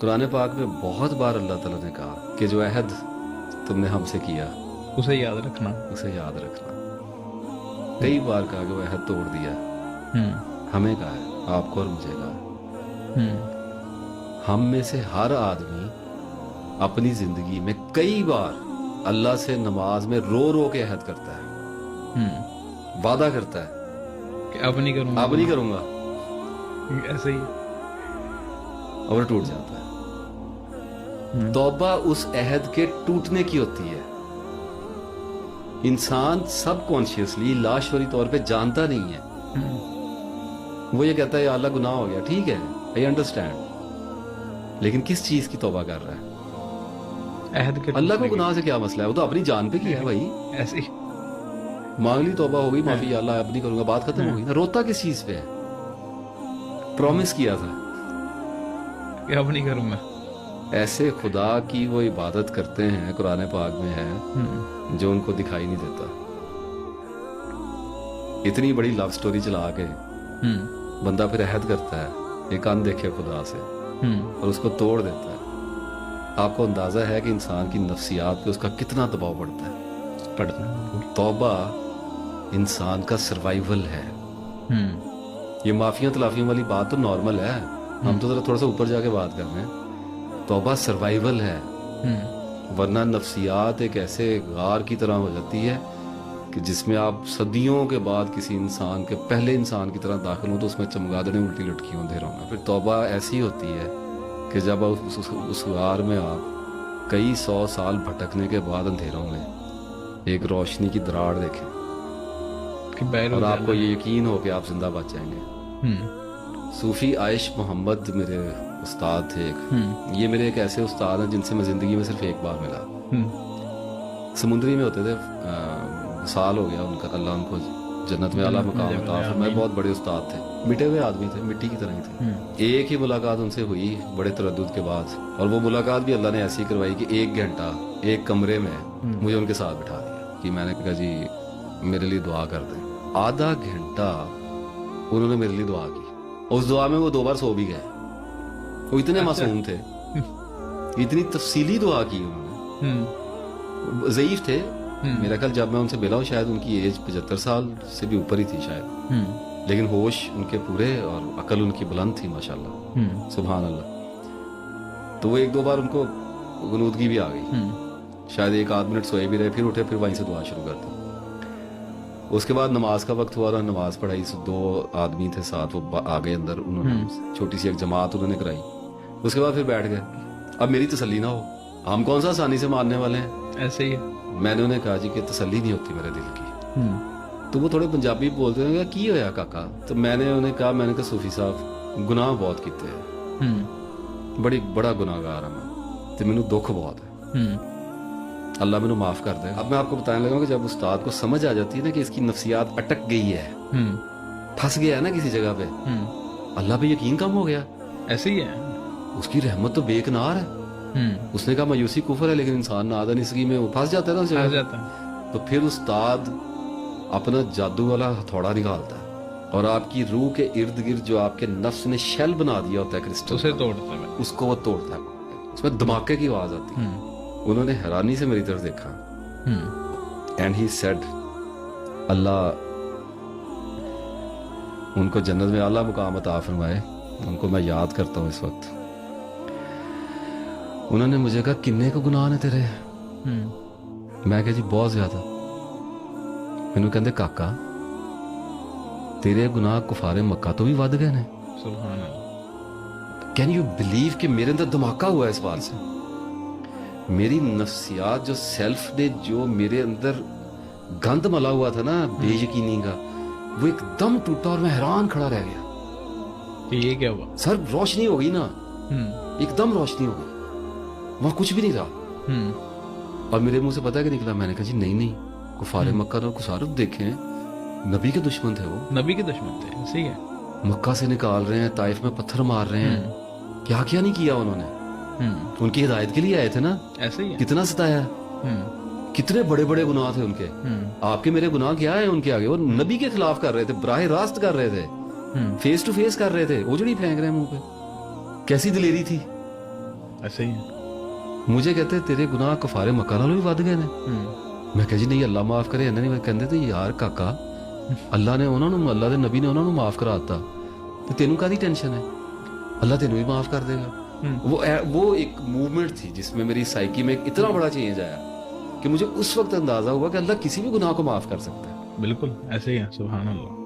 قرآن پاک میں بہت بار اللہ تعالیٰ نے کہا کہ جو عہد تم نے ہم سے کیا اسے یاد رکھنا. اسے یاد رکھنا. کئی بار کہا کہ وہ عہد توڑ دیا. ہمیں کہا ہے، آپ کو اور مجھے کہا ہے. ہم میں سے ہر آدمی اپنی زندگی میں کئی بار اللہ سے نماز میں رو رو کے عہد کرتا ہے، وعدہ کرتا ہے کہ اب نہیں کروں گا، اب نہیں کروں گا، ایسے ہی. اور ٹوٹ جاتا ہے. توبہ اس عہد کے ٹوٹنے کی ہوتی ہے. انسان سب کانشیسلی لاشعوری طور پہ جانتا نہیں ہے. وہ یہ کہتا ہے یا اللہ گناہ ہو گیا، ٹھیک ہے، آئی انڈرسٹینڈ، لیکن کس چیز کی توبہ کر رہا ہے؟ عہد کے اللہ کو گناہ سے کیا مسئلہ ہے؟ وہ تو اپنی جان پہ کیا ہے بھائی. ایسے ہی مانگ لی، توبہ ہو گئی، معافی، یا اللہ اب نہیں کروں گا، بات ختم ہو گئی نا. روتا کس چیز پہ ہے؟ پرومس کیا تھا کہ اب نہیں کروں گا. ایسے خدا کی وہ عبادت کرتے ہیں، قرآن پاک میں ہے، جو ان کو دکھائی نہیں دیتا. اتنی بڑی لو سٹوری چلا کے بندہ پھر عہد کرتا ہے ایک اندیکھے خدا سے، اور اس کو توڑ دیتا ہے. آپ کو اندازہ ہے کہ انسان کی نفسیات پہ اس کا کتنا دباؤ پڑتا ہے. توبہ انسان کا سروائیول ہے. یہ معافیاں تلافیوں والی بات تو نارمل ہے، ہم تو ذرا تھوڑا سا اوپر جا کے بات کر رہے ہیں. توبہ سروائیول ہے، ورنہ نفسیات ایک ایسے غار کی طرح ہو جاتی ہے کہ جس میں آپ صدیوں کے بعد کسی انسان کے پہلے انسان کی طرح داخل ہوں تو اس میں چمگادڑیں الٹی لٹکی ہوں اندھیروں میں. پھر توبہ ایسی ہوتی ہے کہ جب اس غار میں آپ کئی 100 سال بھٹکنے کے بعد اندھیروں میں ایک روشنی کی دراڑ دیکھیں اور آپ کو یہ یقین ہو کہ آپ زندہ بچ جائیں گے. صوفی عائش محمد میرے استاد تھے ایک. یہ میرے ایک ایسے استاد ہیں جن سے میں زندگی میں صرف ایک بار ملا. سمندری میں ہوتے تھے، سال ہو گیا ان کا، اللہ ان کو جنت میں اعلیٰ مقام عطا فرمائے. بہت بڑے استاد تھے، مٹے ہوئے آدمی تھے، مٹی کی طرح ہی تھے. ایک ہی ملاقات ان سے ہوئی بڑے تردد کے بعد، اور وہ ملاقات بھی اللہ نے ایسی کروائی کہ 1 گھنٹہ ایک کمرے میں مجھے ان کے ساتھ بٹھا دیا کہ میں نے کہا جی میرے لیے دعا کر دیں. آدھا گھنٹہ انہوں نے میرے لیے دعا کی. اس دعا میں وہ 2 بار سو بھی گئے. وہ اتنے معصوم تھے، اتنی تفصیلی دعا کی انہوں نے. ضعیف تھے میرا خیال، جب میں ان سے ملا ہوں شاید ان کی ایج 75 سال سے بھی اوپر ہی تھی شاید، لیکن ہوش ان کے پورے اور عقل ان کی بلند تھی ماشاءاللہ، سبحان اللہ. تو وہ 1-2 بار ان کو غنودگی بھی آ گئی، شاید 1-8 منٹ سوئے بھی رہے، پھر اٹھے، پھر وہیں سے دعا شروع کر دی. اس کے بعد نماز کا وقت ہوا اور نماز پڑھائی. 2 آدمی تھے ساتھ، وہ آگے اندر، انہوں نے چھوٹی سی ایک جماعت انہوں نے کرائی. اس کے بعد پھر بیٹھ گئے. اب میری تسلی نہ ہو، ہم کون سا آسانی سے ماننے والے ہیں. ایسے ہی میں نے انہیں کہا جی کہ تسلی نہیں ہوتی میرے دل کی. تو وہ تھوڑے پنجابی بولتے ہیں کی ہویا کاکا. تو میں نے انہیں کہا، میں نے کہا صوفی صاحب گناہ بہت کیتے ہیں، بڑا گناہ گار ہوں میں، تو مینوں دکھ بہت ہے، اللہ مینوں معاف کر دے. اب میں آپ کو بتانے لگا کہ جب استاد کو سمجھ آ جاتی ہے نا کہ اس کی نفسیات اٹک گئی ہے، پھنس گیا ہے نا کسی جگہ پہ، اللہ پہ یقین کم ہو گیا. ایسے ہی ہے. اس کی رحمت تو بے کنار ہے. اس نے کہا مایوسی کفر ہے، لیکن انسان نادانستگی میں وہ پھنس جاتا ہے نا اس جگہ. تو پھر استاد اپنا جادو والا ہتھوڑا نکالتا ہے اور آپ کی روح کے ارد گرد جو آپ کے نفس نے شیل بنا دیا ہوتا ہے کرسٹل، اسے توڑتا ہے، اس کو وہ توڑتا ہے. اس میں دھماکے کی آواز آتی ہے. انہوں نے حیرانی سے میری طرف دیکھا، اینڈ ہی سیڈ، اللہ ان کو جنت میں اعلیٰ مقام عطا فرمائے. ان کو میں یاد کرتا ہوں اس وقت. انہوں نے مجھے کہا کنے کو گناہ نے تیرے. میں کہا جی بہت زیادہ. مینوں کہندے کاکا تیرے گناہ کفار مکہ تو بھی ود گئے نے. سبحان اللہ. کین یو بلیو کہ میرے اندر دھماکہ ہوا ہے اس بات سے. میری نفسیات جو سیلف نے جو میرے اندر گند ملا ہوا تھا نا بے یقینی کا، وہ ایک دم ٹوٹا اور میں حیران کھڑا رہ گیا کہ یہ کیا ہوا. سر روشنی ہو گئی نا، ایک دم روشنی ہو گئی، وہاں کچھ بھی نہیں رہا. اور میرے منہ سے پتا کہ نکلا، میں نے کہا جی نہیں، کفار مکہ اور کسارت دیکھیں، نبی کے دشمن تھے، وہ نبی کے دشمن تھے. صحیح ہے. مکہ سے نکال رہے ہیں، طائف میں پتھر مار رہے ہیں. کیا کیا نہیں کیا انہوں نے. ان کی ہدایت کے لیے آئے تھے نا. ایسے ہی ہے. کتنا ستایا، کتنے بڑے بڑے گناہ تھے ان کے. آپ کے میرے گناہ کیا ہے ان کے آگے. وہ نبی کے خلاف کر رہے تھے، براہ راست کر رہے تھے، فیس ٹو فیس کر رہے تھے. اجڑی پھینک رہے ہیں منہ پہ. کیسی دلیری تھی. ایسے ہی ہے. مجھے کہتے تیرے گناہ کفارے مکہ نالوں بھی ود گئے نے. میں کہا جی نہیں اللہ معاف کرے انہیں نہیں. کہندے تے یار کاکا اللہ نے انہوں نے اللہ دے نبی نے انہوں نے معاف کرا دیتا تو تینوں کادی ٹینشن ہے, اللہ تینوں بھی معاف کر دے گا. وہ ایک موومنٹ تھی جس میں میری سائیکی میں ایک اتنا بڑا چینج آیا کہ مجھے اس وقت اندازہ ہوا کہ اللہ کسی بھی گناہ کو معاف کر سکتا ہے. بالکل ایسے ہی ہے. سبحان اللہ.